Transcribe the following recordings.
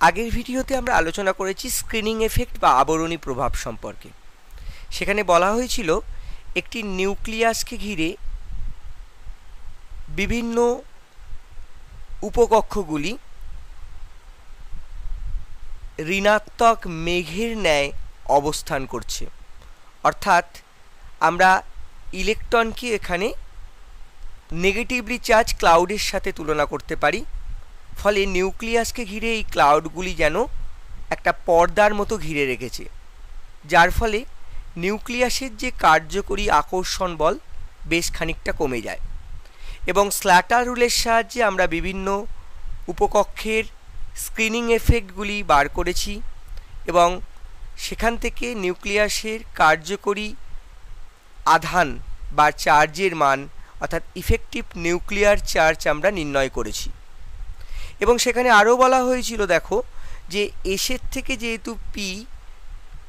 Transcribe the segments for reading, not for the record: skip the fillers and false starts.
আগের ভিডিওতে আমরা আলোচনা করেছি স্ক্রিনিং এফেক্ট বা আবরণী প্রভাব সম্পর্কে। সেখানে বলা হয়েছিল একটি নিউক্লিয়াসকে ঘিরে বিভিন্ন উপকক্ষগুলি ঋণাত্মক মেঘের ন্যায় অবস্থান করছে, অর্থাৎ আমরা ইলেকট্রনকে এখানে নেগেটিভলি চার্জ ক্লাউডের সাথে তুলনা করতে পারি। ফলে নিউক্লিয়াসকে ঘিরে এই ক্লাউডগুলি যেন একটা পর্দার মতো ঘিরে রেখেছে, যার ফলে নিউক্লিয়াসের যে কার্যকরী আকর্ষণ বল বেশ খানিকটা কমে যায়। এবং স্ল্যাটার রুলের সাহায্যে আমরা বিভিন্ন উপকক্ষের স্ক্রিনিং এফেক্টগুলি বার করেছি এবং সেখান থেকে নিউক্লিয়াসের কার্যকরী আধান বা চার্জের মান অর্থাৎ ইফেক্টিভ নিউক্লিয়ার চার্জ আমরা নির্ণয় করেছি। এবং সেখানে আরও বলা হয়েছিল, দেখো যে এসের থেকে যেহেতু পি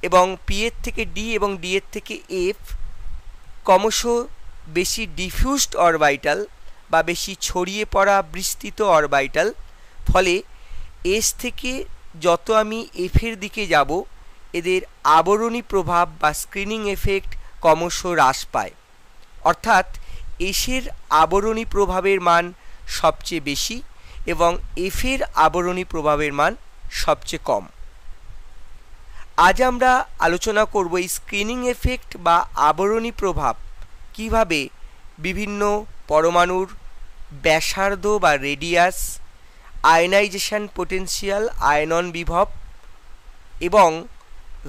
এবং পি এর থেকে ডি এবং ডি এর থেকে এফ ক্রমশ বেশি ডিফিউজড অরবাইটাল বা বেশি ছড়িয়ে পড়া বিস্তৃত অরবাইটাল, ফলে এস থেকে যত আমি এফের দিকে যাব এদের আবরণী প্রভাব বা স্ক্রিনিং এফেক্ট ক্রমশ হ্রাস পায়, অর্থাৎ এসের আবরণী প্রভাবের মান সবচেয়ে বেশি এবং এফের আবরণী প্রভাবের মান সবচেয়ে কম। আজ আমরা আলোচনা করব এই স্ক্রিনিং এফেক্ট বা আবরণী প্রভাব কিভাবে বিভিন্ন পরমাণুর ব্যাসার্ধ বা রেডিয়াস, আয়নাইজেশন পোটেনশিয়াল, আয়নন বিভব এবং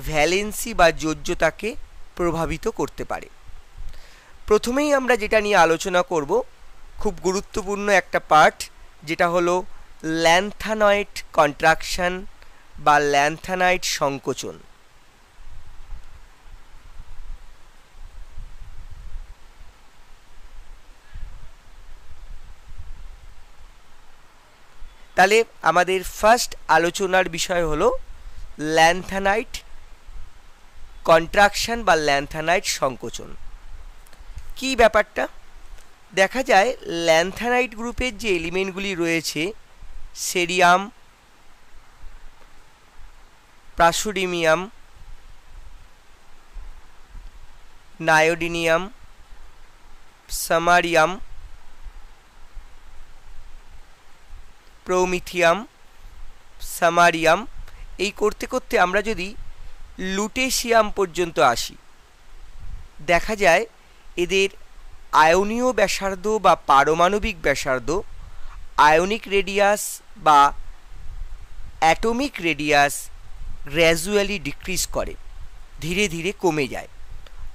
ভ্যালেন্সি বা যোজ্যতাকে প্রভাবিত করতে পারে। প্রথমেই আমরা যেটা নিয়ে আলোচনা করব খুব গুরুত্বপূর্ণ একটা পার্ট, যেটা হলো ল্যান্থানয়েড কন্ট্রাকশন বা ল্যান্থানাইট সংকোচন। তাহলে আমাদের ফার্স্ট আলোচনার বিষয় হলো ল্যান্থানাইট কন্ট্রাকশন বা ল্যান্থানাইট সংকোচন। কি ব্যাপারটা? দেখা যায় ল্যান্থানাইট গ্রুপের যে এলিমেন্টগুলি রয়েছে, সেরিয়াম, প্রাসোডিয়াম, নায়োডিনিয়াম, সামারিয়াম, প্রোমিথিয়াম, সামারিয়াম, এই করতে করতে আমরা যদি লুটেশিয়াম পর্যন্ত আসি, দেখা যায় এদের আয়নীয় ব্যাসার্ধ বা পারমাণবিক ব্যাসার্ধ, আয়নিক রেডিয়াস বা অ্যাটমিক রেডিয়াস গ্র্যাজুয়ালি ডিক্রিজ করে, ধীরে ধীরে কমে যায়।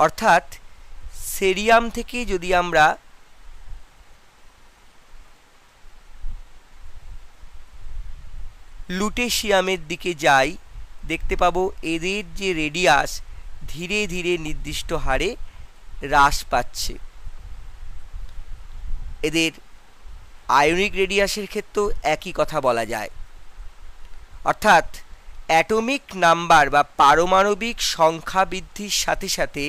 অর্থাৎ সেরিয়াম থেকে যদি আমরা লুটেশিয়ামের দিকে যাই, দেখতে পাবো এদের যে রেডিয়াস ধীরে ধীরে নির্দিষ্ট হারে হ্রাস পাচ্ছে। এদের আয়নিক রেডিয়াসের ক্ষেত্রেও একই কথা বলা যায়, অর্থাৎ অ্যাটমিক নাম্বার বা পারমাণবিক সংখ্যা বৃদ্ধির সাথে সাথে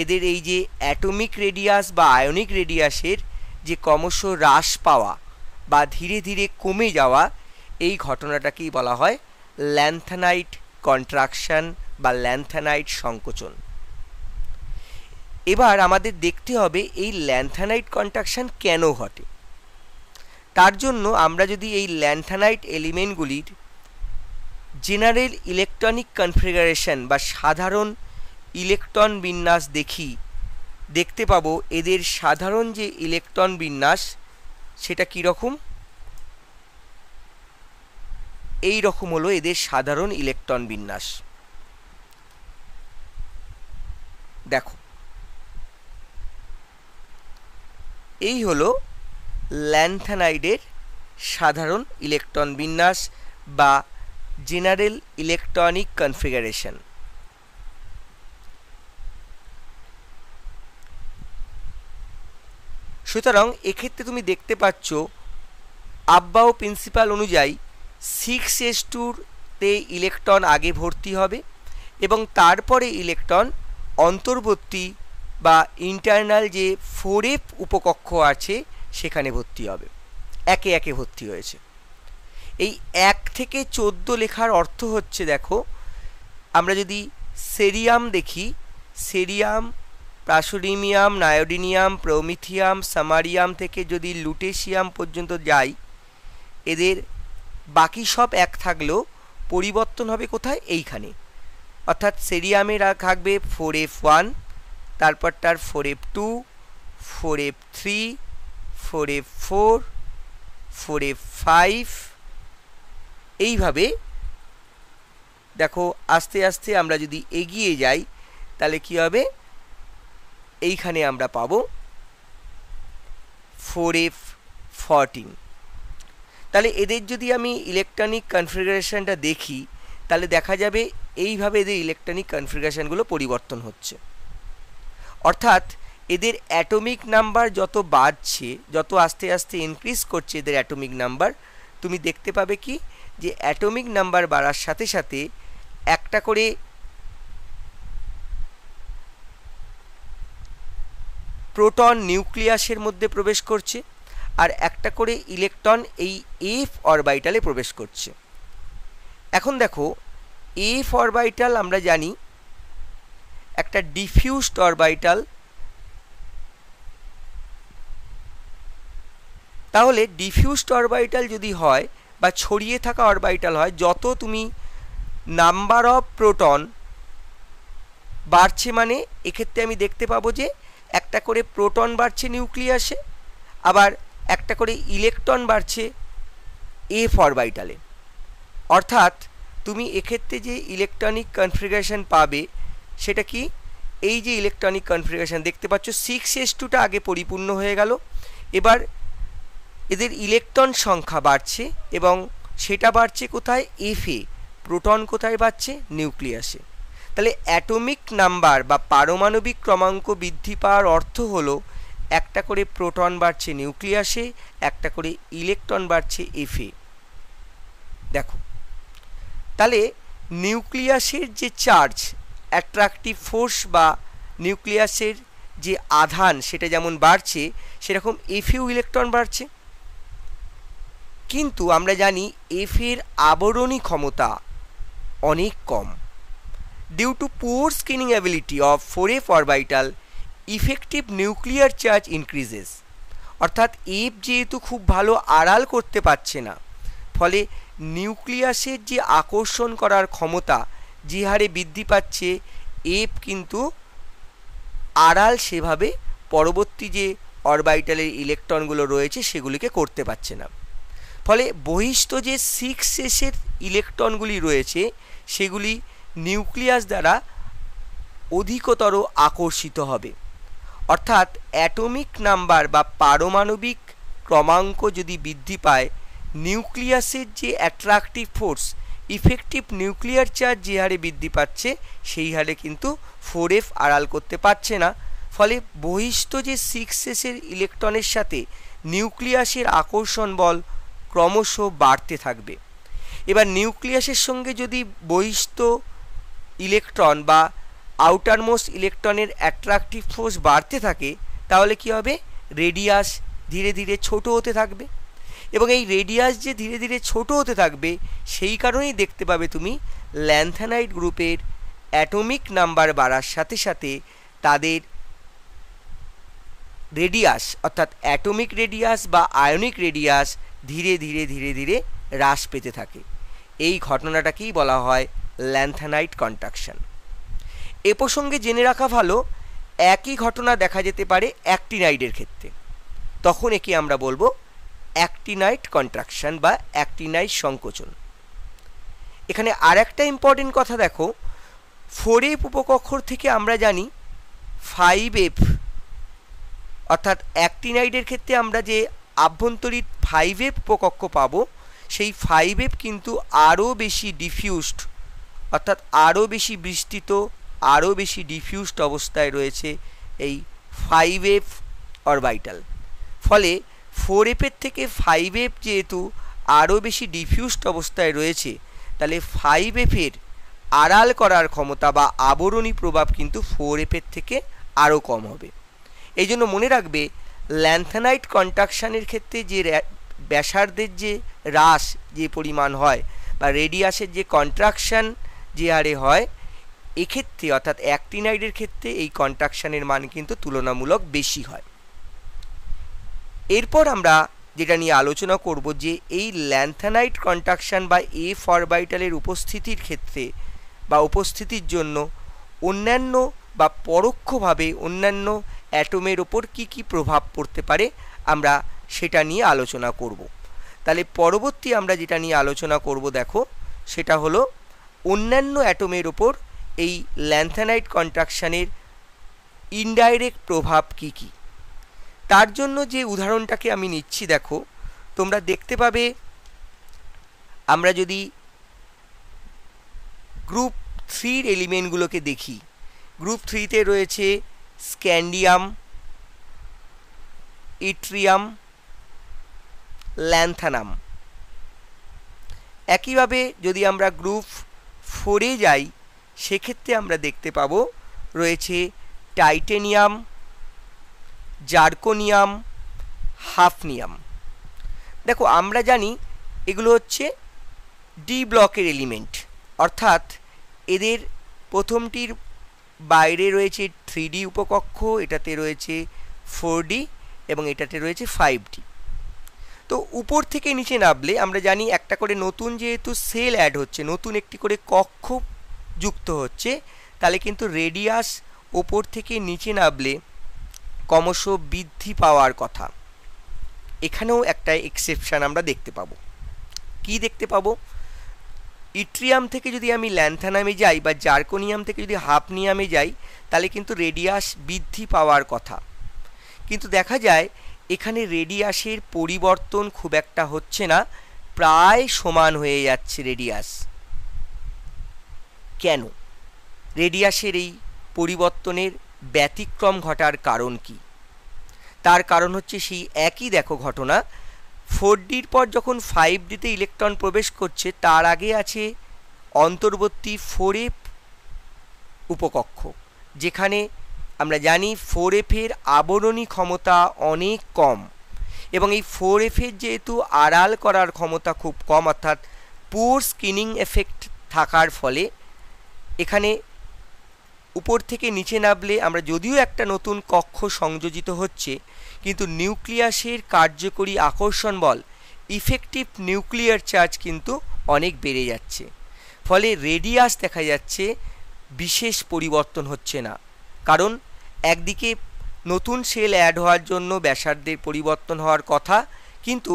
এদের এই যে অ্যাটমিক রেডিয়াস বা আয়নিক রেডিয়াসের যে ক্রমশ হ্রাস পাওয়া বা ধীরে ধীরে কমে যাওয়া, এই ঘটনাটাকেই বলা হয় ল্যান্থানাইট কন্ট্রাকশন বা ল্যান্থানাইট সংকোচন। এবার আমাদের দেখতে হবে এই ল্যান্থানাইট কন্ট্রাকশন কেন ঘটে। তার জন্য আমরা যদি এই ল্যান্থানাইট এলিমেন্টগুলির জেনারেল ইলেকট্রনিক কনফিগারেশন বা সাধারণ ইলেকট্রন বিন্যাস দেখি, দেখতে পাবো এদের সাধারণ যে ইলেকট্রন বিন্যাস সেটা কীরকম, এই রকম হলো এদের সাধারণ ইলেকট্রন বিন্যাস। দেখো, এই হলো ল্যান্থানাইডের সাধারণ ইলেকট্রন বিন্যাস বা জেনারেল ইলেকট্রনিক কনফিগারেশন। সুতরাং এক্ষেত্রে তুমি দেখতে পাচ্ছ আব্বাও প্রিন্সিপাল অনুযায়ী 6s2-তে ইলেকট্রন আগে ভর্তি হবে এবং তারপরে ইলেকট্রন অন্তর্বর্তী বা ইন্টারনাল যে 4f উপকক্ষ আছে সেখানে ভর্তি হবে, একে একে ভর্তি হয়েছে। এই 1 থেকে 14 লেখার অর্থ হচ্ছে, দেখো আমরা যদি সেরিয়াম দেখি, সেরিয়াম, প্রাসোডিমিয়াম, নায়োডিনিয়াম, প্রোমিথিয়াম, সামারিয়াম থেকে যদি লুটেশিয়াম পর্যন্ত যাই, এদের বাকি সব এক থাকলেও পরিবর্তন হবে কোথায়? এইখানে। অর্থাৎ সেরিয়ামের থাকবে 4f1, তারপরটার 4f2, 4f3, 4f4, 4f5, এইভাবে দেখো আস্তে আস্তে আমরা যদি এগিয়ে যাই তাহলে কি হবে? এইখানে আমরা পাবো 4f14। তাহলে এদের যদি আমি ইলেকট্রনিক কনফিগারেশনটা দেখি তাহলে দেখা যাবে এইভাবে এদের ইলেকট্রনিক কনফিগারেশনগুলো পরিবর্তন হচ্ছে। অর্থাৎ এদের অ্যাটমিক নাম্বার যত বাড়ছে, যত আস্তে আস্তে ইনক্রিজ করছে এদের অ্যাটমিক নাম্বার, তুমি দেখতে পাবে কি যে অ্যাটমিক নাম্বার বাড়ার সাথে সাথে একটা করে প্রোটন নিউক্লিয়াসের মধ্যে প্রবেশ করছে আর একটা করে ইলেকট্রন এই এফ অরবিটালে প্রবেশ করছে। এখন দেখো এফ অরবিটাল আমরা জানি একটা ডিফিউজড অরবিটাল। তাহলে ডিফিউজড অরবিটাল যদি হয় বা ছড়িয়ে থাকা অরবিটাল হয়, যত তুমি নাম্বার অফ প্রোটন বাড়ছে, মানে এক্ষেত্রে আমি দেখতে পাবো যে একটা করে প্রোটন বাড়ছে নিউক্লিয়াসে, আবার একটা করে ইলেকট্রন বাড়ছে এফ অরবিটালে। অর্থাৎ তুমি এক্ষেত্রে যে ইলেকট্রনিক কনফিগারেশন পাবে সেটা কি? এই যে ইলেকট্রনিক কনফিগারেশন দেখতে পাচ্ছ 6s2টা আগে পরিপূর্ণ হয়ে গেল, এবার এদের ইলেকট্রন সংখ্যা বাড়ছে এবং সেটা বাড়ছে কোথায়? এফে। প্রোটন কোথায় বাড়ছে? নিউক্লিয়াসে। তাহলে অ্যাটমিক নাম্বার বা পারমাণবিক ক্রমাঙ্ক বৃদ্ধি পাওয়ার অর্থ হলো একটা করে প্রোটন বাড়ছে নিউক্লিয়াসে, একটা করে ইলেকট্রন বাড়ছে এফে। দেখো তাহলে নিউক্লিয়াসের যে চার্জ, অ্যাট্রাকটিভ ফোর্স বা নিউক্লিয়াসের যে আধান সেটা যেমন বাড়ছে সেরকম এফেও ইলেকট্রন বাড়ছে। কিন্তু আমরা জানি এফের আবরণী ক্ষমতা অনেক কম। Due to poor screening ability of 4f orbital, effective nuclear charge increases. অর্থাৎ এফ যেহেতু খুব ভালো আড়াল করতে পারছে না, ফলে নিউক্লিয়াসের যে আকর্ষণ করার ক্ষমতা যে হারে বৃদ্ধি পাচ্ছে, এফ কিন্তু আড়াল সেভাবে পরবর্তী যে অরবিটালের ইলেকট্রনগুলো রয়েছে সেগুলিকে করতে পারছে না। ফলে বহিস্থ যে 6s-এর ইলেকট্রনগুলি রয়েছে সেগুলি নিউক্লিয়াস দ্বারা অধিকতর আকর্ষিত হবে। অর্থাৎ অ্যাটমিক নাম্বার বা পারমাণবিক ক্রমাঙ্ক যদি বৃদ্ধি পায়, নিউক্লিয়াসের যে attractive force, effective nuclear charge যে হারে বৃদ্ধি পাচ্ছে সেই হারে কিন্তু 4f আড়াল করতে পারছে না। ফলে বহিস্থ যে 6s-এর ইলেকট্রনের সাথে নিউক্লিয়াসের আকর্ষণ বল ক্রমশ বাড়তে থাকবে। এবার নিউক্লিয়াসের সঙ্গে যদি বহিস্থ ইলেকট্রন বা আউটারমোস্ট ইলেকট্রনের অ্যাট্রাকটিভ ফোর্স বাড়তে থাকে তাহলে কি হবে? রেডিয়াস ধীরে ধীরে ছোট হতে থাকবে এবং এই রেডিয়াস যে ধীরে ধীরে ছোট হতে থাকবে সেই কারণেই দেখতে পাবে তুমি ল্যান্থানাইট গ্রুপের অ্যাটমিক নাম্বার বাড়ার সাথে সাথে তাদের রেডিয়াস অর্থাৎ অ্যাটমিক রেডিয়াস বা আয়নিক রেডিয়াস ধীরে ধীরে ধীরে ধীরে হ্রাস পেতে থাকে। এই ঘটনাটাকেই বলা হয় ল্যান্থানাইট কন্ট্রাকশন। এ প্রসঙ্গে জেনে রাখা ভালো, একই ঘটনা দেখা যেতে পারে অ্যাক্টিনাইডের ক্ষেত্রে, তখন একে আমরা বলবো অ্যাক্টিনাইট কন্ট্রাকশন বা অ্যাক্টিনাইট সংকোচন। এখানে আর একটা ইম্পর্টেন্ট কথা দেখো, 4f উপকক্ষর থেকে আমরা জানি 5f, অর্থাৎ অ্যাক্টিনাইডের ক্ষেত্রে আমরা যে আভ্যন্তরীণ 5f উপকক্ষ পাবো সেই 5f কিন্তু আরও বেশি ডিফিউজড, অর্থাৎ আরও বেশি বিস্তৃত, আরও বেশি ডিফিউজড অবস্থায় রয়েছে এই 5f অরবিটাল। ফলে 4f-এর থেকে 5f যেহেতু আরও বেশি ডিফিউজড অবস্থায় রয়েছে, তাহলে 5f-এর আড়াল করার ক্ষমতা বা আবরণী প্রভাব কিন্তু 4f-এর থেকে আরও কম হবে। এই জন্য মনে রাখবে ল্যান্থানাইট কন্ট্রাকশানের ক্ষেত্রে যে ব্যাসার্ধের যে হ্রাস যে পরিমাণ হয় বা রেডিয়াসের যে কন্ট্রাকশন যে হারে হয়, এক্ষেত্রে অর্থাৎ অ্যাক্টিনাইডের ক্ষেত্রে এই কন্ট্রাকশনের মান কিন্তু তুলনামূলক বেশি হয়। এরপর আমরা যেটা নিয়ে আলোচনা করব যে এই ল্যান্থানাইট কন্ট্রাকশন বা এফ অরবিটালের উপস্থিতির ক্ষেত্রে বা উপস্থিতির জন্য অন্যান্য বা পরোক্ষভাবে অন্যান্য অ্যাটমের ওপর কি কি প্রভাব পড়তে পারে আমরা সেটা নিয়ে আলোচনা করব। তাহলে পরবর্তী আমরা যেটা নিয়ে আলোচনা করব দেখো, সেটা হলো অন্যান্য অ্যাটমের ওপর এই ল্যান্থানাইট কন্ট্রাকশনের ইনডাইরেক্ট প্রভাব কি কি। তার জন্য যে উদাহরণটাকে আমি নিচ্ছি, দেখো তোমরা দেখতে পাবে, আমরা যদি গ্রুপ 3 এলিমেন্টগুলোকে দেখি, গ্রুপ 3তে রয়েছে স্ক্যান্ডিয়াম, ইট্রিয়াম, ল্যান্থানাম। একইভাবে যদি আমরা গ্রুপ 4-এ যাই, সেক্ষেত্রে আমরা দেখতে পাবো রয়েছে টাইটেনিয়াম, জার্কোনিয়াম, হাফনিয়াম। দেখো আমরা জানি এগুলো হচ্ছে ডি ব্লকের এলিমেন্ট, অর্থাৎ এদের প্রথমটির বাইরে রয়েছে 3D উপকক্ষ, এটাতে রয়েছে 4D এবং এটাতে রয়েছে 5D। তো উপর থেকে নিচে নামলে আমরা জানি একটা করে নতুন যেহেতু সেল অ্যাড হচ্ছে, নতুন একটি করে কক্ষ যুক্ত হচ্ছে, তাহলে কিন্তু রেডিয়াস ওপর থেকে নিচে নামলে ক্রমশ বৃদ্ধি পাওয়ার কথা। এখানেও একটা এক্সেপশন আমরা দেখতে পাবো। কি দেখতে পাবো? ইট্রিয়াম থেকে যদি আমি ল্যান্থানামে যাই বা জার্কোনিয়াম থেকে যদি হাফনিয়ামে যাই, তাহলে কিন্তু রেডিয়াস বৃদ্ধি পাওয়ার কথা। কিন্তু দেখা যায় এখানে রেডিয়াসের পরিবর্তন খুব একটা হচ্ছে না, প্রায় সমান হয়ে যাচ্ছে রেডিয়াস। কেন রেডিয়াসের এই পরিবর্তনের ব্যতিক্রম ঘটার কারণ কি? তার কারণ হচ্ছে সেই একই দেখো ঘটনা, 4Dর পর যখন 5Dতে ইলেকট্রন প্রবেশ করছে, তার আগে আছে অন্তর্বর্তী 4F উপকক্ষ, যেখানে আমরা জানি 4F-এর আবরণী ক্ষমতা অনেক কম, এবং এই 4F-এর যেহেতু আড়াল করার ক্ষমতা খুব কম, অর্থাৎ পোর স্কিনিং এফেক্ট থাকার ফলে এখানে উপর থেকে নিচে নামলে আমরা যদিও একটা নতুন কক্ষ সংযোজিত হচ্ছে, কিন্তু নিউক্লিয়াসের কার্যকরী আকর্ষণ বল, ইফেক্টিভ নিউক্লিয়ার চার্জ কিন্তু অনেক বেড়ে যাচ্ছে। ফলে রেডিয়াস দেখা যাচ্ছে বিশেষ পরিবর্তন হচ্ছে না, কারণ একদিকে নতুন সেল অ্যাড হওয়ার জন্য ব্যাসার্ধের পরিবর্তন হওয়ার কথা, কিন্তু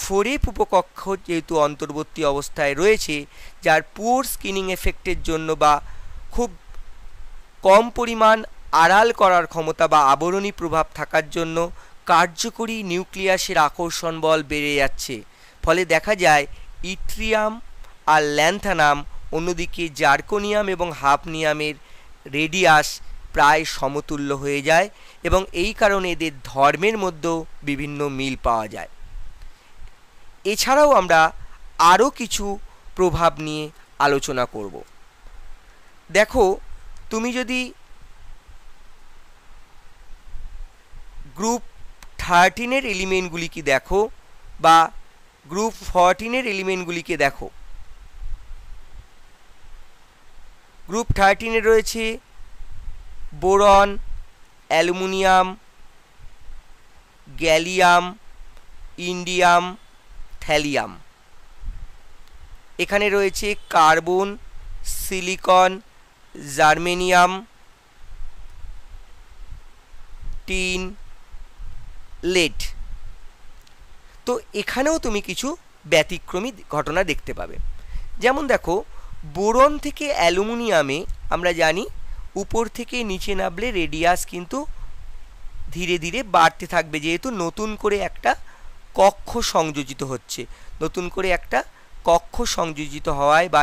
4F উপকক্ষ যেহেতু অন্তর্বর্তী অবস্থায় রয়েছে, যার পুওর স্কিনিং এফেক্টের জন্য বা খুব কম পরিমাণ আড়াল করার ক্ষমতা বা আবরণী প্রভাব থাকার জন্য কার্যকরী নিউক্লিয়াসের আকর্ষণ বল বেড়ে যাচ্ছে। ফলে দেখা যায় ইট্রিয়াম আর ল্যান্থানাম, অন্যদিকে জার্কোনিয়াম এবং হাফনিয়ামের রেডিয়াস প্রায় সমতুল্য হয়ে যায়, এবং এই কারণে এদের ধর্মের মধ্যেও বিভিন্ন মিল পাওয়া যায়। এছাড়াও আমরা আরও কিছু প্রভাব নিয়ে আলোচনা করব। দেখো তুমি যদি গ্রুপ 13-এর এলিমেন্টগুলিকে দেখো বা গ্রুপ 14-এর এলিমেন্টগুলিকে দেখো, গ্রুপ 13-এ রয়েছে boron, aluminium, gallium, indium, thallium. এখানে রয়েছে carbon, silicon, germanium, tin, lead. তো এখানেও তুমি কিছু ব্যতিক্রমী ঘটনা দেখতে পাবে। যেমন দেখো, বোরন থেকে অ্যালুমিনিয়ামে আমরা জানি উপর থেকে নিচে নামলে রেডিয়াস কিন্তু ধীরে ধীরে বাড়তে থাকবে, যেহেতু নতুন করে একটা কক্ষ সংযোজিত হচ্ছে। নতুন করে একটা কক্ষ সংযোজিত হওয়ায় বা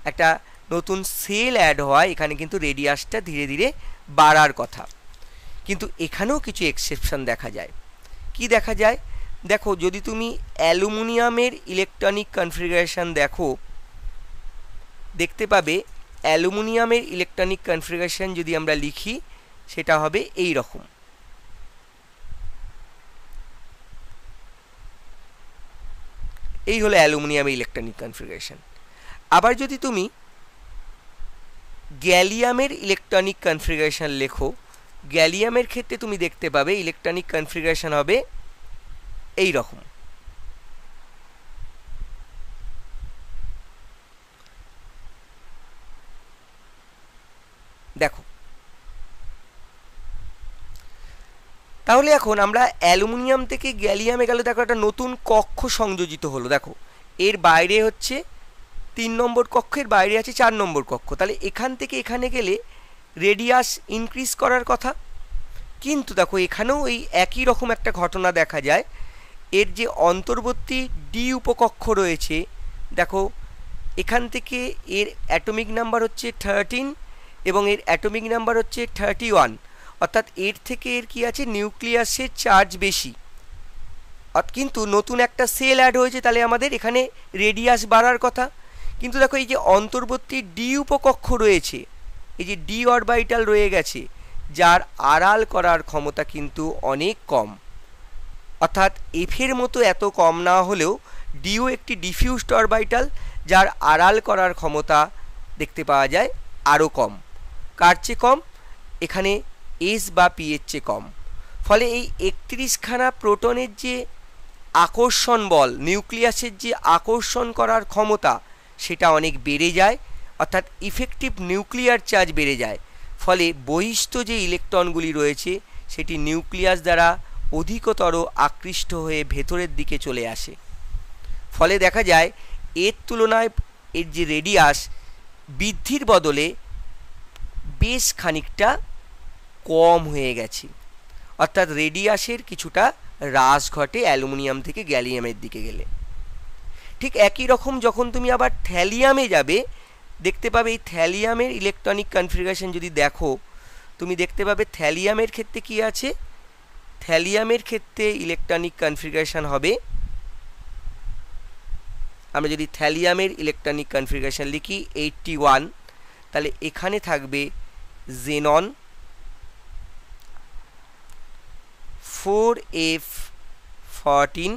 একটা নতুন সেল অ্যাড হওয়ায় এখানে কিন্তু রেডিয়াসটা ধীরে ধীরে বাড়ার কথা। কিন্তু এখানেও কিছু এক্সেপশন দেখা যায়। কি দেখা যায়? দেখো, যদি তুমি অ্যালুমিনিয়ামের ইলেকট্রনিক কনফিগারেশন দেখো, দেখতে পাবে অ্যালুমিনিয়ামের ইলেকট্রনিক কনফিগারেশন যদি আমরা লিখি, সেটা হবে এই রকম। এই হলো অ্যালুমিনিয়ামের ইলেকট্রনিক কনফিগারেশন। আবার যদি তুমি গ্যালিয়ামের ইলেকট্রনিক কনফিগারেশন লেখো, গ্যালিয়ামের ক্ষেত্রে তুমি দেখতে পাবে ইলেকট্রনিক কনফিগারেশন হবে এই রকম। দেখো, তাহলে এখন আমরা অ্যালুমিনিয়াম থেকে গ্যালিয়ামে গেলে দেখো একটা নতুন কক্ষ সংযোজিত হলো। দেখো, এর বাইরে হচ্ছে 3 নম্বর কক্ষের বাইরে আছে 4 নম্বর কক্ষ। তাহলে এখান থেকে এখানে গেলে রেডিয়াস ইনক্রিজ করার কথা, কিন্তু দেখো এখানেও এই একই রকম একটা ঘটনা দেখা যায়। এর যে অন্তর্বর্তী ডি উপকক্ষ রয়েছে, দেখো এখান থেকে এর অ্যাটমিক নাম্বার হচ্ছে 13 এবং এর অ্যাটমিক নাম্বার হচ্ছে 31, অর্থাৎ এর থেকে এর কি আছে, নিউক্লিয়াসের চার্জ বেশি। কিন্তু নতুন একটা সেল অ্যাড হয়েছে, তাহলে আমাদের এখানে রেডিয়াস বাড়ার কথা। কিন্তু দেখো এই যে অন্তর্বর্তী ডি উপকক্ষ রয়েছে, এই যে ডি অরবিটাল রয়ে গেছে, যার আড়াল করার ক্ষমতা কিন্তু অনেক কম। অর্থাৎ এফের মতো এত কম না হলেও ডিও একটি ডিফিউজড অরবিটাল, যার আড়াল করার ক্ষমতা দেখতে পাওয়া যায় আরও কম। কার চেয়ে কম? এখানে এস বা পি এর চেয়ে কম। ফলে এই 31খানা প্রোটনের যে আকর্ষণ বল, নিউক্লিয়াসের যে আকর্ষণ করার ক্ষমতা, সেটা অনেক বেড়ে যায়, অর্থাৎ ইফেক্টিভ নিউক্লিয়ার চার্জ বেড়ে যায়। ফলে বহিস্থ যে ইলেকট্রনগুলি রয়েছে সেটি নিউক্লিয়াস দ্বারা অধিকতর আকৃষ্ট হয়ে ভেতরের দিকে চলে আসে। ফলে দেখা যায় এর তুলনায় এর যে রেডিয়াস বৃদ্ধির বদলে বেশ খানিকটা কম হয়ে গেছে, অর্থাৎ রেডিয়াসের কিছুটা হ্রাস ঘটে অ্যালুমিনিয়াম থেকে গ্যালিয়ামের দিকে গেলে। ঠিক একই রকম যখন তুমি আবার থ্যালিয়ামে যাবে, দেখতে পাবে এই থ্যালিয়ামের ইলেকট্রনিক কনফিগারেশন যদি দেখো, তুমি দেখতে পাবে থ্যালিয়ামের ক্ষেত্রে কি আছে। থ্যালিয়ামের ক্ষেত্রে ইলেকট্রনিক কনফিগারেশন হবে, আমরা যদি থ্যালিয়ামের ইলেকট্রনিক কনফিগারেশন লিখি 81, তাহলে এখানে থাকবে xenon 4f14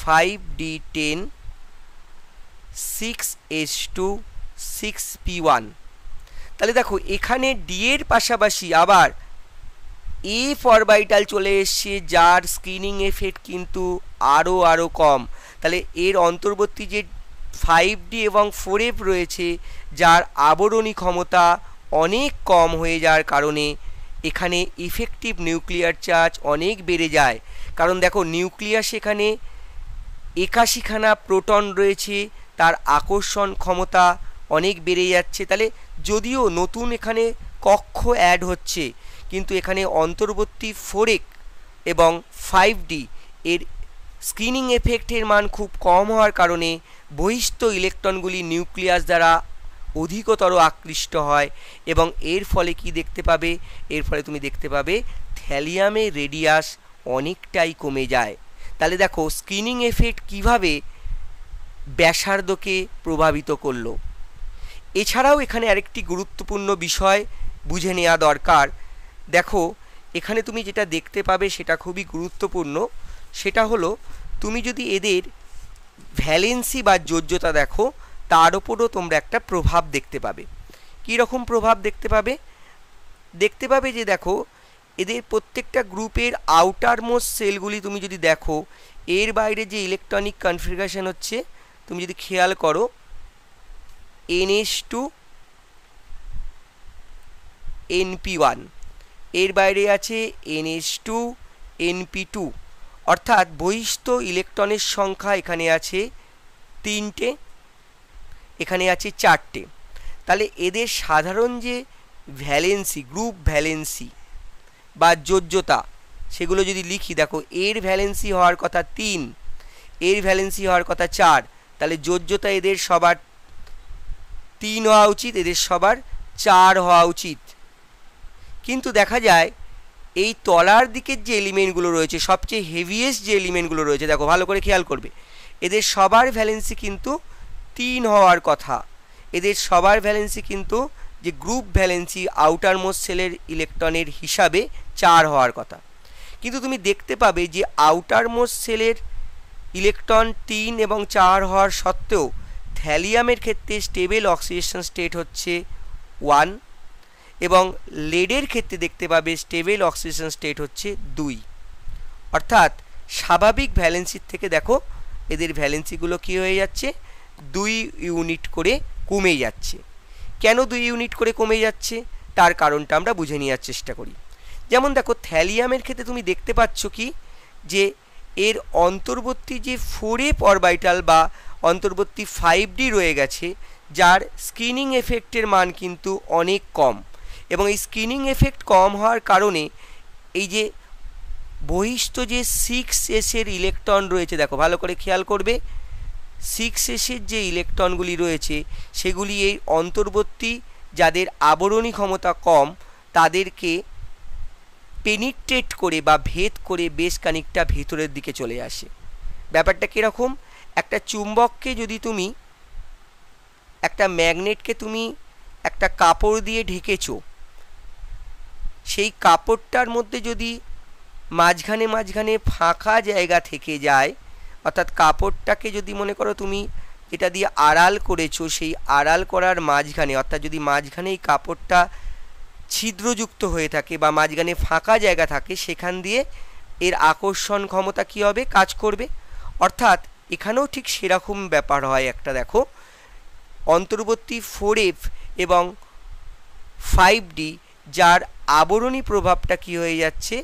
5d10 6s2 6p1। তাহলে দেখো এখানে ডি এর পাশাপাশি আবার এফ অরবিটাল চলে এসছে, যার স্ক্রিনিং এফেক্ট কিন্তু আরও কম। তাহলে এর অন্তর্বর্তী যে 5d এবং 4f রয়েছে, যার আবরণী ক্ষমতা অনেক কম হয়ে যাওয়ার কারণে এখানে ইফেক্টিভ নিউক্লিয়ার চার্জ অনেক বেড়ে যায়। কারণ দেখো নিউক্লিয়াস এখানে 81খানা প্রোটন রয়েছে, তার আকর্ষণ ক্ষমতা অনেক বেড়ে যাচ্ছে। তাহলে যদিও নতুন এখানে কক্ষ অ্যাড হচ্ছে, কিন্তু এখানে অন্তর্বর্তী 4f এবং 5d এর স্ক্রিনিং এফেক্টের মান খুব কম হওয়ার কারণে বহিস্থ ইলেকট্রনগুলি নিউক্লিয়াস দ্বারা অধিকতর আকৃষ্ট হয়, এবং এর ফলে কি দেখতে পাবে, এর ফলে তুমি দেখতে পাবে থ্যালিয়ামের রেডিয়াস অনেকটাই কমে যায়। তাহলে দেখো স্ক্রিনিং এফেক্ট কিভাবে ব্যাসার্ধকে প্রভাবিত করলো। এছাড়াও এখানে আরেকটি গুরুত্বপূর্ণ বিষয় বুঝে নেওয়া দরকার। দেখো এখানে তুমি যেটা দেখতে পাবে সেটা খুবই গুরুত্বপূর্ণ, সেটা হলো তুমি যদি এদের ভ্যালেন্সি বা যোজ্যতা দেখো, তার ওপরও তোমরা একটা প্রভাব দেখতে পাবে। কী রকম প্রভাব দেখতে পাবে? দেখতে পাবে যে দেখো এদের প্রত্যেকটা গ্রুপের আউটার মোস্ট সেলগুলি তুমি যদি দেখো, এর বাইরে যে ইলেকট্রনিক কনফিগারেশন হচ্ছে, তুমি যদি খেয়াল করো NH2 NP1, এর বাইরে আছে NH2 NP2, অর্থাৎ বহিস্থ ইলেকট্রনের সংখ্যা এখানে আছে 3টে, এখানে আছে 4টে। তাহলে এদের সাধারণ যে ভ্যালেন্সি, গ্রুপ ভ্যালেন্সি বা যোজ্যতা, সেগুলো যদি লিখি, দেখো এর ভ্যালেন্সি হওয়ার কথা 3, এর ভ্যালেন্সি হওয়ার কথা 4, তাহলে যোজ্যতা এদের সবার 3 হওয়া উচিত, এদের সবার 4 হওয়া উচিত। কিন্তু দেখা যায় এই তলার দিকের যে এলিমেন্টগুলো রয়েছে, সবচেয়ে হেভিয়েস্ট যে এলিমেন্টগুলো রয়েছে, দেখো ভালো করে খেয়াল করবে, এদের সবার ভ্যালেন্সি কিন্তু 3 হওয়ার কথা। এদের সবার ভ্যালেন্সি কিন্তু যে গ্রুপ ভ্যালেন্সি আউটার মোস্ট সেলের ইলেকট্রনের হিসাবে 4 হওয়ার কথা। কিন্তু তুমি দেখতে পাবে যে আউটার মোস্ট সেলের ইলেকট্রন 3 এবং 4 হওয়ার সত্ত্বেও থ্যালিয়ামের ক্ষেত্রে স্টেবল অক্সিডেশন স্টেট হচ্ছে 1 এবং লেডের ক্ষেত্রে দেখতে পাবে স্টেবল অক্সিডেশন স্টেট হচ্ছে 2। অর্থাৎ স্বাভাবিক ভ্যালেন্সির থেকে দেখো এদের ভ্যালেন্সিগুলো কি হয়ে যাচ্ছে, 2 ইউনিট করে কমে যাচ্ছে। কেন 2 ইউনিট করে কমে যাচ্ছে তার কারণটা আমরা বুঝে নেওয়ার চেষ্টা করি। যেমন দেখো থ্যালিয়ামের ক্ষেত্রে তুমি দেখতে পাচ্ছ কি যে এর অন্তর্বর্তী যে 4f অরবিটাল বা অন্তর্বর্তী 5d রয়ে গেছে, যার স্ক্রিনিং এফেক্টের মান কিন্তু অনেক কম, এবং এই স্ক্রিনিং এফেক্ট কম হওয়ার কারণে এই যে বহিস্থ যে 6s এর ইলেকট্রন রয়েছে, দেখো ভালো করে খেয়াল করবে, 6s এর যে ইলেকট্রনগুলি রয়েছে সেগুলি এই অন্তর্বর্তী যাদের আবরণী ক্ষমতা কম তাদেরকে পেনিট্রেট করে বা ভেদ করে বেশ খানিকটা ভেতরের দিকে চলে আসে। ব্যাপারটা কীরকম, একটা চুম্বককে যদি তুমি, একটা ম্যাগনেটকে তুমি একটা কাপড় দিয়ে ঢেকেছো, সেই কাপড়টার মধ্যে যদি মাঝখানে মাঝখানে ফাঁকা জায়গা থেকে যায়, অর্থাৎ কাপড়টাকে যদি মনে করো তুমি এটা দিয়ে আড়াল করেছো, সেই আড়াল করার মাঝখানে, অর্থাৎ যদি মাঝখানে এই কাপড়টা ছিদ্রযুক্ত হয়ে থাকে বা মাঝখানে ফাঁকা জায়গা থাকে, সেখান দিয়ে এর আকর্ষণ ক্ষমতা কী হবে, কাজ করবে। অর্থাৎ এখানেও ঠিক সেরকম ব্যাপার হয় একটা, দেখো অন্তর্বর্তী 4f এবং 5d যার আবরণী প্রভাবটা কি হয়ে যাচ্ছে,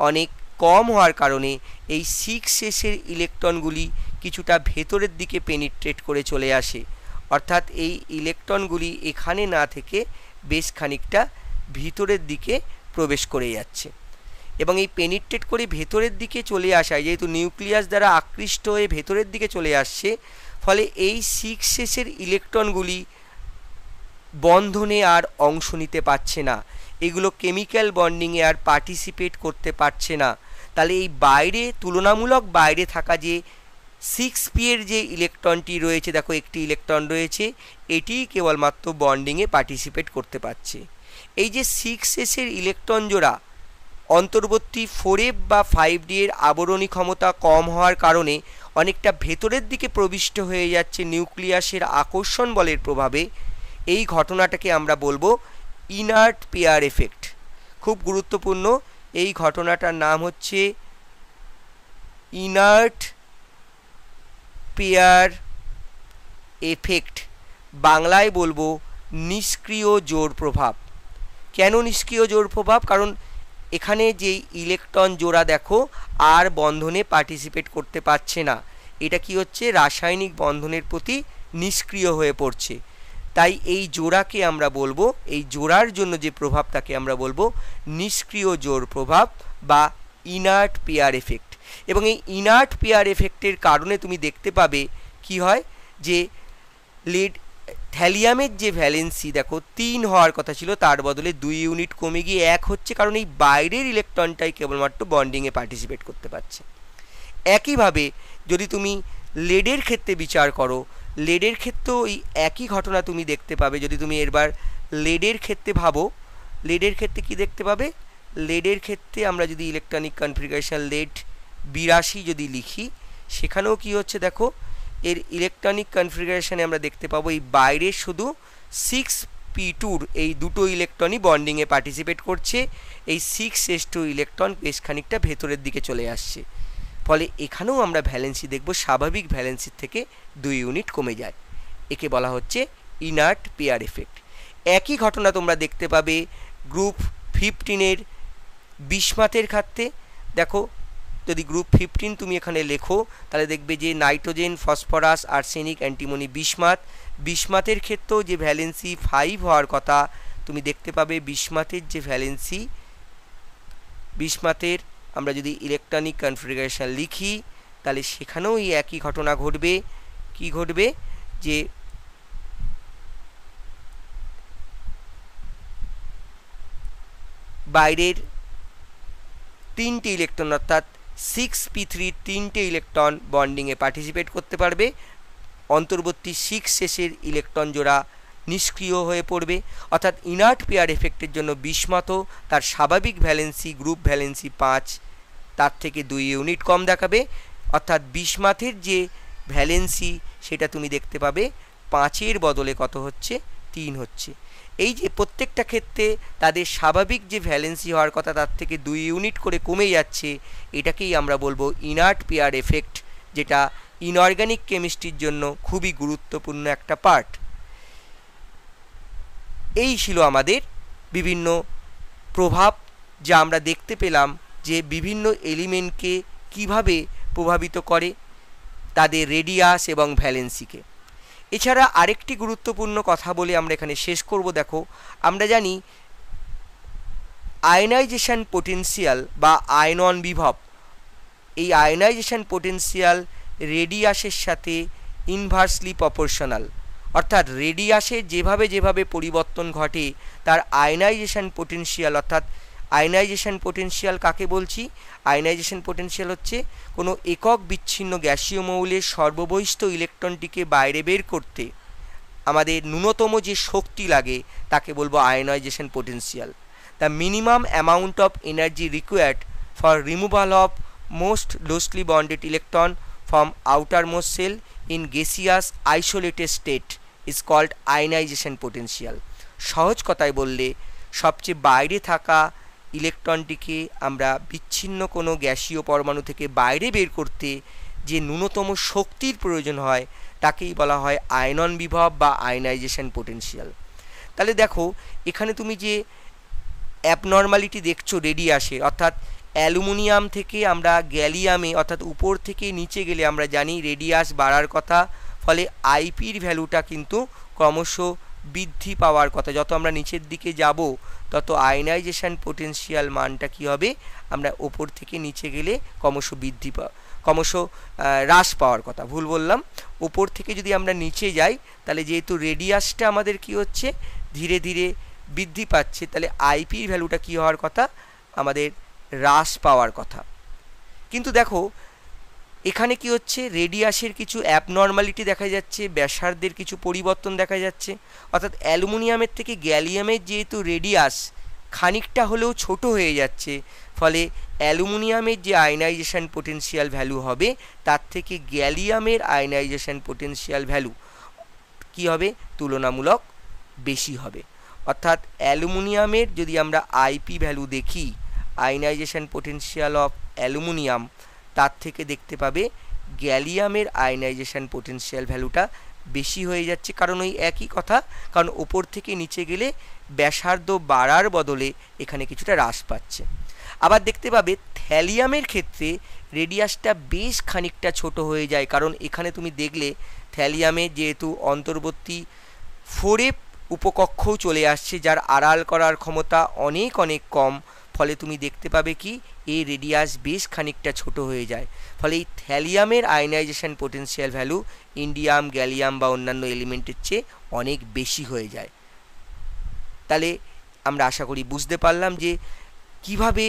অনেক কম হওয়ার কারণে এই 6s এর ইলেকট্রনগুলি কিছুটা ভেতরের দিকে পেনিট্রেট করে চলে আসে। অর্থাৎ এই ইলেকট্রনগুলি এখানে না থেকে বেশ খানিকটা ভিতরের দিকে প্রবেশ করে যাচ্ছে, এবং এই পেনিট্রেট করে ভেতরের দিকে চলে আসায় যেহেতু নিউক্লিয়াস দ্বারা আকৃষ্ট হয়ে ভেতরের দিকে চলে আসছে, ফলে এই 6s এর ইলেকট্রনগুলি বন্ধনে আর অংশ নিতে পারছে না, এগুলো কেমিক্যাল বন্ডিংয়ে আর পার্টিসিপেট করতে পারছে না। তাহলে এই বাইরে, তুলনামূলক বাইরে থাকা যে 6p এর যে ইলেকট্রনটি রয়েছে, দেখো একটি ইলেকট্রন রয়েছে, এটি কেবলমাত্র বন্ডিংয়ে পার্টিসিপেট করতে পারছে। এই যে 6s এর ইলেকট্রন জোড়া অন্তর্বর্তী 4f বা 5d এর আবরণী ক্ষমতা কম হওয়ার কারণে অনেকটা ভেতরের দিকে প্রবিষ্ট হয়ে যাচ্ছে নিউক্লিয়াসের আকর্ষণ বলের প্রভাবে, এই ঘটনাটাকে আমরা বলবো ইনার্ট পেয়ার এফেক্ট। খুব গুরুত্বপূর্ণ, এই ঘটনাটার নাম হচ্ছে ইনার্ট পেয়ার এফেক্ট, বাংলায় বলবো নিষ্ক্রিয় জোড় প্রভাব। কেন নিষ্ক্রিয় জোড় প্রভাব, কারণ এখানে যে ইলেকট্রন জোড়া দেখো আর বন্ধনে পার্টিসিপেট করতে পারছে না, এটা কি হচ্ছে, রাসায়নিক বন্ধনের প্রতি নিষ্ক্রিয় হয়ে পড়ছে। তাই এই জোড়াকে আমরা বলবো, এই জোড়ার জন্য যে প্রভাব তাকে আমরা বলবো নিষ্ক্রিয় জোড় প্রভাব বা ইনার্ট পেয়ার এফেক্ট। এবং এই ইনার্ট পেয়ার এফেক্টের কারণে তুমি দেখতে পাবে কি হয়, যে লেড থ্যালিয়ামের যে ভ্যালেন্সি দেখো 3 হওয়ার কথা ছিল, তার বদলে 2 ইউনিট কমে গিয়ে 1 হচ্ছে, কারণ এই বাইরের ইলেকট্রনটাই কেবলমাত্র বন্ডিংয়ে পার্টিসিপেট করতে পারছে। একইভাবে যদি তুমি লেডের ক্ষেত্রে বিচার করো, লেডের ক্ষেত্রেও এই একই ঘটনা তুমি দেখতে পাবে। যদি তুমি এবার লেডের ক্ষেত্রে ভাবো, লেডের ক্ষেত্রে কি দেখতে পাবে, লেডের ক্ষেত্রে আমরা যদি ইলেকট্রনিক কনফিগারেশন লেড 82 যদি লিখি, সেখানেও কি হচ্ছে দেখো, এর ইলেকট্রনিক কনফিগারেশনে আমরা দেখতে পাবো এই বাইরে শুধু 6p2 এই দুটো ইলেকট্রনই বন্ডিংয়ে পার্টিসিপেট করছে, এই 6s2 ইলেকট্রন বেশ খানিকটা ভেতরের দিকে চলে আসছে। ফলে এখানেও আমরা ভ্যালেন্সি দেখব স্বাভাবিক ভ্যালেন্সির থেকে 2 ইউনিট কমে যায়, একে বলা হচ্ছে ইনার্ট পেয়ার এফেক্ট। একই ঘটনা তোমরা দেখতে পাবে গ্রুপ 15 বিস্মাতের ক্ষেত্রে। দেখো যদি গ্রুপ 15 তুমি এখানে লেখো তাহলে দেখবে যে নাইট্রোজেন, ফসফরাস, আর্সেনিক, অ্যান্টিমনি, বিস্মাতের ক্ষেত্রেও যে ভ্যালেন্সি 5 হওয়ার কথা তুমি দেখতে পাবে বিস্মাতের যে ভ্যালেন্সি, বিস্মাতের আমরা যদি ইলেকট্রনিক কনফিগারেশন লিখি তাহলে সেখানেও এই একই ঘটনা ঘটবে। কি ঘটবে, যে বাইরের 3টে ইলেকট্রন অর্থাৎ 6p3 3টে ইলেকট্রন বন্ডিংয়ে পার্টিসিপেট করতে পারবে, অন্তর্বর্তী 6s এর ইলেকট্রন জোড়া নিষ্ক্রিয় হয়ে পড়বে। অর্থাৎ ইনার্ট পেয়ার এফেক্টের জন্য বিস্মাত তার স্বাভাবিক ভ্যালেন্সি গ্রুপ ভ্যালেন্সি 5 তার থেকে 2 ইউনিট কম দেখাবে, অর্থাৎ বিসমাথের যে ভ্যালেন্সি সেটা তুমি দেখতে পাবে 5-এর বদলে কত হচ্ছে, 3 হচ্ছে। এই যে প্রত্যেকটা ক্ষেত্রে তাদের স্বাভাবিক যে ভ্যালেন্সি হওয়ার কথা তার থেকে 2 ইউনিট করে কমে যাচ্ছে, এটাকেই আমরা বলবো ইনার্ট পেয়ার এফেক্ট, যেটা ইনঅর্গানিক কেমিস্ট্রির জন্য খুবই গুরুত্বপূর্ণ একটা পার্ট। এই ছিল আমাদের বিভিন্ন প্রভাব, যা আমরা দেখতে পেলাম যে বিভিন্ন এলিমেন্টকে কিভাবে প্রভাবিত করে তাদের রেডিয়াস এবং ভ্যালেন্সিকে। এছাড়া আরেকটি গুরুত্বপূর্ণ কথা বলে আমরা এখানে শেষ করব। দেখো, আমরা জানি আয়নাইজেশন পোটেনশিয়াল বা আয়নন বিভব, এই আয়নাইজেশন পোটেনশিয়াল রেডিয়াসের সাথে ইনভার্সলি প্রপোর্শনাল, অর্থাৎ রেডিয়াসের যেভাবে যেভাবে পরিবর্তন ঘটে তার আয়নাইজেশন পোটেনশিয়াল, অর্থাৎ আয়নাইজেশন পোটেনশিয়াল কাকে বলছি? আয়নাইজেশন পোটেনশিয়াল হচ্ছে কোনো একক বিচ্ছিন্ন গ্যাসীয় মৌলের সর্ববহিষ্ঠ ইলেকট্রনটিকে বাইরে বের করতে আমাদের ন্যূনতম যে শক্তি লাগে তাকে বলবো ionisation potential. The minimum amount of energy required for removal of most loosely bonded electron from outermost shell in gaseous isolated state is called ionisation potential. সহজ কথায় বললে, সবচেয়ে বাইরে থাকা ইলেকট্রনটিকে আমরা বিচ্ছিন্ন কোনো গ্যাসীয় পরমাণু থেকে বাইরে বের করতে যে ন্যূনতম শক্তির প্রয়োজন হয় তাকেই বলা হয় আয়নন বিভব বা আয়নাইজেশন পোটেনশিয়াল। তাহলে দেখো, এখানে তুমি যে অ্যাবনর্মালিটি দেখছো রেডিয়াসে, অর্থাৎ অ্যালুমিনিয়াম থেকে আমরা গ্যালিয়ামে, অর্থাৎ উপর থেকে নিচে গেলে আমরা জানি রেডিয়াস বাড়ার কথা, ফলে আইপির ভ্যালুটা কিন্তু ক্রমশ বৃদ্ধি পাওয়ার কথা। যত আমরা নিচের দিকে যাব তত আয়নাইজেশন পোটেনশিয়াল মানটা কি হবে, আমরা ওপর থেকে নিচে গেলে ক্রমশ হ্রাস পাওয়ার কথা। ভুল বললাম, ওপর থেকে যদি আমরা নিচে যাই তাহলে যেহেতু রেডিয়াসটা আমাদের কি হচ্ছে, ধীরে ধীরে বৃদ্ধি পাচ্ছে, তাহলে আইপির ভ্যালুটা কি হওয়ার কথা, আমাদের হ্রাস পাওয়ার কথা। কিন্তু দেখো, এখানে কি হচ্ছে, রেডিয়াসের কিছু অ্যাবনর্মালিটি দেখা যাচ্ছে, ব্যাসার্ধের কিছু পরিবর্তন দেখা যাচ্ছে। অর্থাৎ অ্যালুমিনিয়ামের থেকে গ্যালিয়ামের যেহেতু রেডিয়াস খানিকটা হলেও ছোট হয়ে যাচ্ছে, ফলে অ্যালুমিনিয়ামের যে আয়নাইজেশন পোটেনশিয়াল ভ্যালু হবে তার থেকে গ্যালিয়ামের আয়নাইজেশন পোটেনশিয়াল ভ্যালু কি হবে, তুলনামূলক বেশি হবে। অর্থাৎ অ্যালুমিনিয়ামের যদি আমরা আইপি ভ্যালু দেখি, আয়নাইজেশন পোটেনশিয়াল অফ অ্যালুমিনিয়াম, তার থেকে দেখতে পাবে গ্যালিয়ামের আয়নাইজেশন পোটেনশিয়াল ভ্যালুটা বেশি হয়ে যাচ্ছে। কারণ ওই একই কথা, কারণ ওপর থেকে নিচে গেলে ব্যাসার্ধ বাড়ার বদলে এখানে কিছুটা হ্রাস পাচ্ছে। আবার দেখতে পাবে থ্যালিয়ামের ক্ষেত্রে রেডিয়াসটা বেশ খানিকটা ছোট হয়ে যায়, কারণ এখানে তুমি দেখলে থ্যালিয়ামের যেহেতু অন্তর্বর্তী 4f উপকক্ষও চলে আসছে, যার আড়াল করার ক্ষমতা অনেক অনেক কম, ফলে তুমি দেখতে পাবে কি এই রেডিয়াস বেশ খানিকটা ছোট হয়ে যায়। ফলে এই থ্যালিয়ামের ionisation potential value indium, gallium বা অন্যান্য এলিমেন্টের চেয়ে অনেক বেশি হয়ে যায়। তাহলে আমরা আশা করি বুঝতে পারলাম যে কিভাবে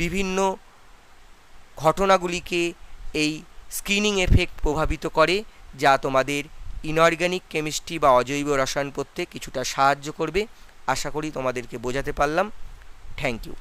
বিভিন্ন ঘটনাগুলিকে এই স্ক্রিনিং এফেক্ট প্রভাবিত করে, যা তোমাদের ইনঅর্গানিক কেমিস্ট্রি বা অজৈব রসায়ন পড়তে কিছুটা সাহায্য করবে। আশা করি তোমাদেরকে বোঝাতে পারলাম। Thank you.